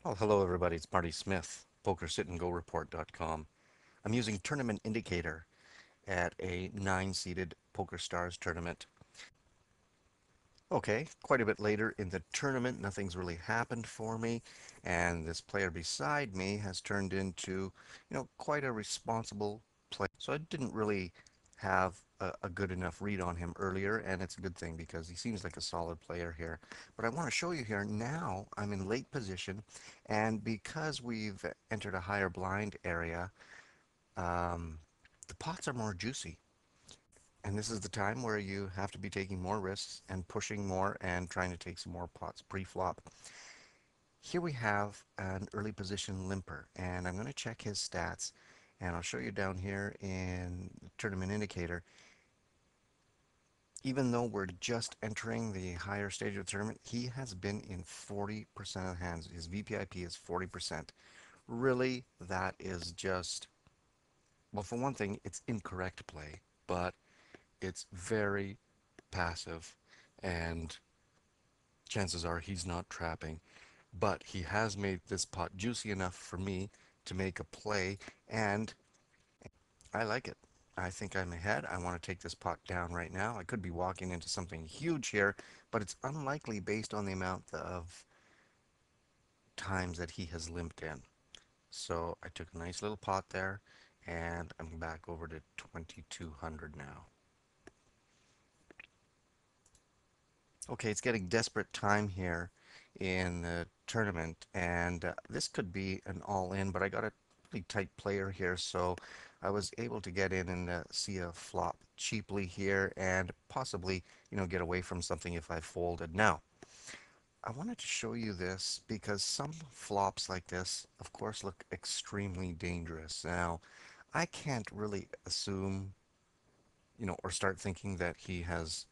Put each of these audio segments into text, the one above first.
Well, hello everybody, it's Marty Smith, PokerSitAndGoReport.com. I'm using Tournament Indicator at a 9-seeded PokerStars tournament. Okay, quite a bit later in the tournament, nothing's really happened for me, and this player beside me has turned into, quite a responsible player. So I didn't really have a good enough read on him earlier, and it's a good thing because he seems like a solid player here. But I want to show you here now I'm in late position, and because we've entered a higher blind area, um, the pots are more juicy. And this is the time where you have to be taking more risks and pushing more and trying to take some more pots pre-flop. Here we have an early position limper, and I'm going to check his stats, and I'll show you down here in the tournament indicator. Even though we're just entering the higher stage of the tournament, he has been in 40% of the hands. His VPIP is 40%. Really, that is just, well, for one thing, it's incorrect play, but it's very passive, and chances are he's not trapping. But he has made this pot juicy enough for me to make a play, and I like it. I think I'm ahead. I want to take this pot down right now. I could be walking into something huge here, but it's unlikely based on the amount of times that he has limped in. So I took a nice little pot there, and I'm back over to 2200 now. Okay, it's getting desperate time here in the tournament, and this could be an all-in, but I got a pretty tight player here, so I was able to get in and see a flop cheaply here and possibly, get away from something if I folded. Now, I wanted to show you this because some flops like this, of course, look extremely dangerous. Now, I can't really assume, or start thinking that he has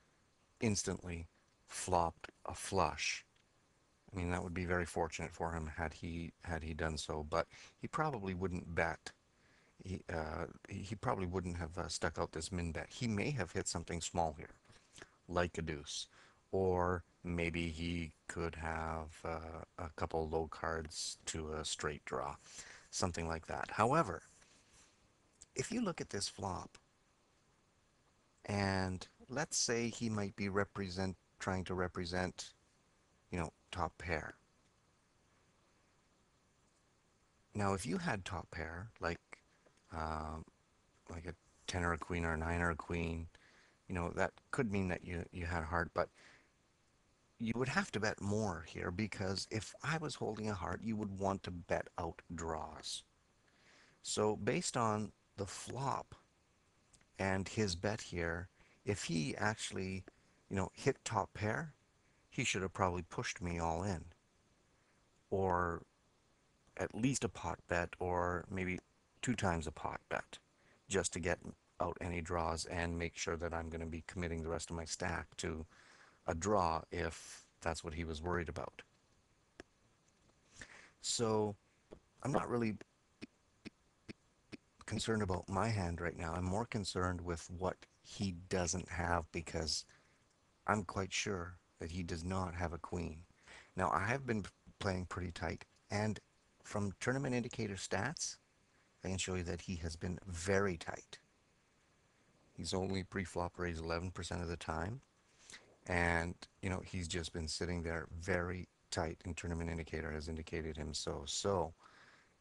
instantly flopped a flush. I mean, that would be very fortunate for him had he done so, but he probably wouldn't bet. He probably wouldn't have stuck out this min bet. He may have hit something small here, like a deuce, or maybe he could have a couple low cards to a straight draw, something like that. However, if you look at this flop, and let's say he might be trying to represent, top pair. Now, if you had top pair, um, like a 10 or a queen or a 9 or a queen, that could mean that you had a heart, but you would have to bet more here because if I was holding a heart, you would want to bet out draws. So based on the flop and his bet here, if he actually, hit top pair, he should have probably pushed me all in, or at least a pot bet, or maybe two times a pot bet, just to get out any draws and make sure that I'm going to be committing the rest of my stack to a draw if that's what he was worried about. So I'm not really concerned about my hand right now. I'm more concerned with what he doesn't have because I'm quite sure that he does not have a queen. Now, I have been playing pretty tight, and from tournament indicator stats, I can show you that he has been very tight. He's only pre-flop raised 11% of the time, and he's just been sitting there very tight, and tournament indicator has indicated him so. So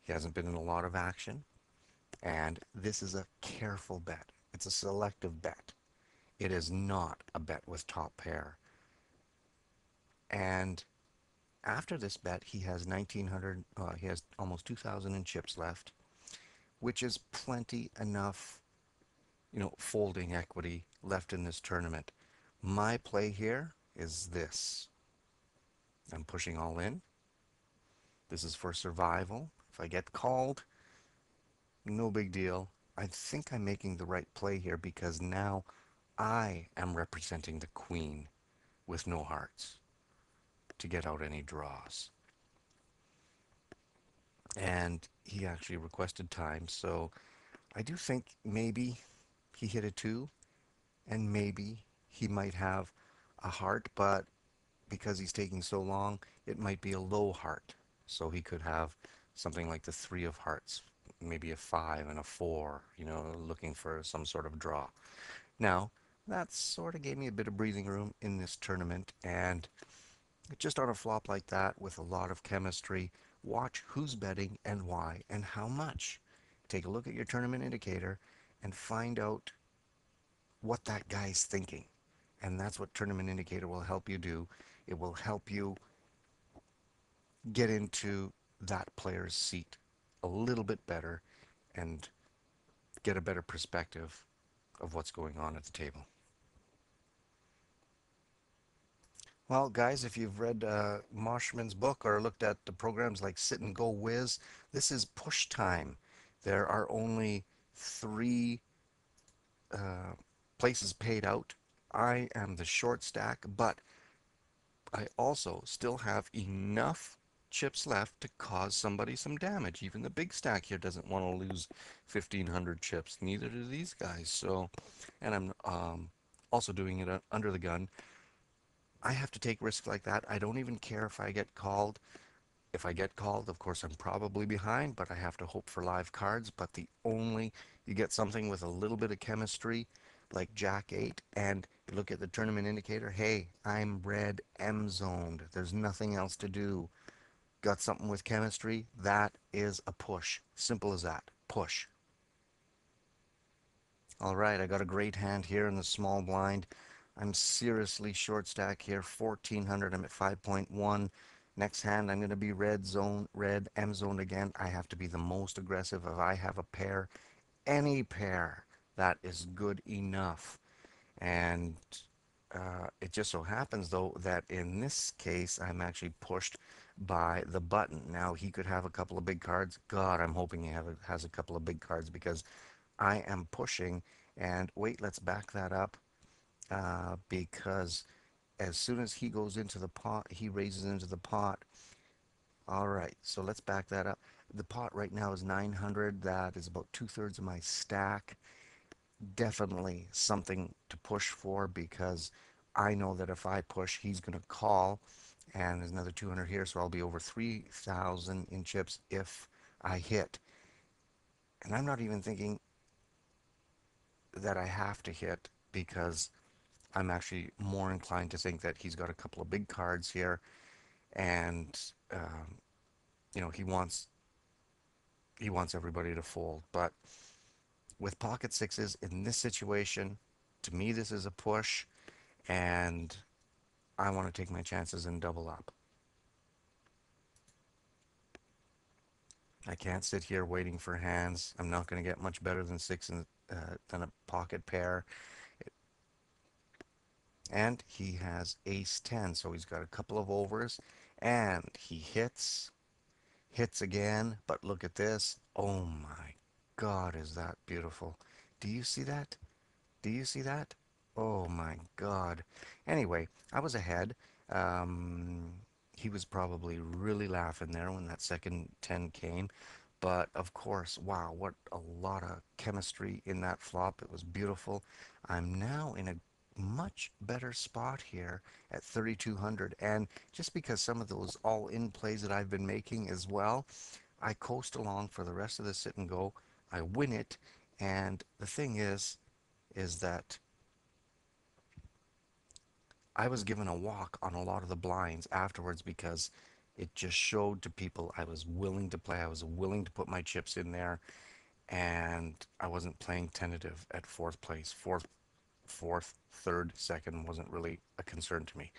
he hasn't been in a lot of action, and this is a careful bet. It's a selective bet. It is not a bet with top pair. And after this bet, he has 1900. He has almost 2,000 in chips left, which is plenty enough, folding equity left in this tournament. My play here is this. I'm pushing all in. This is for survival. If I get called, no big deal. I think I'm making the right play here because now I am representing the queen with no hearts to get out any draws. And he actually requested time, so I do think maybe he hit a two, and maybe he might have a heart, but because he's taking so long, it might be a low heart. So he could have something like the three of hearts, maybe a five and a four, looking for some sort of draw. Now, that sort of gave me a bit of breathing room in this tournament, and just on a flop like that with a lot of chemistry, watch who's betting and why and how much. Take a look at your tournament indicator and find out what that guy's thinking. And that's what tournament indicator will help you do. It will help you get into that player's seat a little bit better and get a better perspective of what's going on at the table. Well, guys, if you've read Moshman's book or looked at the programs like Sit and Go Whiz, this is push time. There are only three uh, places paid out. I am the short stack, but I also still have enough chips left to cause somebody some damage. Even the big stack here doesn't want to lose 1,500 chips. Neither do these guys. So, and I'm also doing it under the gun. I have to take risks like that. I don't even care if I get called. If I get called, of course, I'm probably behind, but I have to hope for live cards. But you get something with a little bit of chemistry, like Jack 8, and you look at the tournament indicator, hey, I'm red M zoned. There's nothing else to do. Got something with chemistry? That is a push. Simple as that. Push. All right, I got a great hand here in the small blind. I'm seriously short stack here, 1400. I'm at 5.1. Next hand, I'm going to be red zone, red M zone again. I have to be the most aggressive. If I have a pair, any pair, that is good enough. And it just so happens, though, that in this case, I'm actually pushed by the button. Now, he could have a couple of big cards. God, I'm hoping has a couple of big cards because I am pushing. And wait, let's back that up because as soon as he goes into the pot, he raises into the pot. All right, so let's back that up. The pot right now is 900. That is about two-thirds of my stack. Definitely something to push for because I know that if I push, he's going to call. And there's another 200 here, so I'll be over 3,000 in chips if I hit. And I'm not even thinking that I have to hit because I'm actually more inclined to think that he's got a couple of big cards here, and he wants everybody to fold. But with pocket sixes in this situation, to me this is a push, and I want to take my chances and double up. I can't sit here waiting for hands. I'm not going to get much better than than a pocket pair. And he has ace 10, so he's got a couple of overs, and he hits again, but look at this. Oh my God, is that beautiful? Do you see that? Do you see that? Oh my God. Anyway, I was ahead. Um, he was probably really laughing there when that second 10 came. But of course, wow, what a lot of chemistry in that flop. It was beautiful. I'm now in a much better spot here at 3,200. And just because some of those all-in plays that I've been making as well, I coast along for the rest of the sit and go. I win it. And the thing is that I was given a walk on a lot of the blinds afterwards because it just showed to people I was willing to play. I was willing to put my chips in there, and I wasn't playing tentative at fourth place. Fourth, third, second wasn't really a concern to me.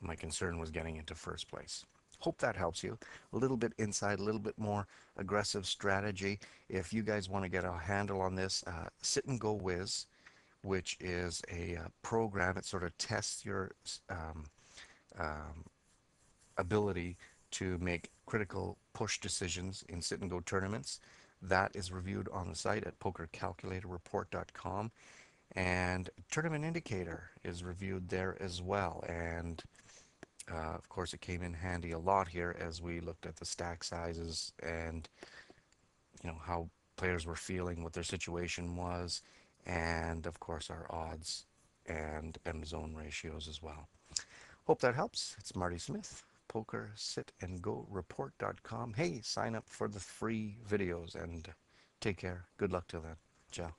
My concern was getting into first place. Hope that helps you. A little bit inside, a little bit more aggressive strategy. If you guys want to get a handle on this, Sit and Go Whiz, which is a program that sort of tests your um, um, ability to make critical push decisions in sit and go tournaments. That is reviewed on the site at pokercalculatorreport.com. And Tournament Indicator is reviewed there as well. And of course, it came in handy a lot here as we looked at the stack sizes and how players were feeling, what their situation was, and of course our odds and M zone ratios as well. Hope that helps. It's Marty Smith, pokersitandgoreport.com. Hey, sign up for the free videos and take care. Good luck till then. Ciao.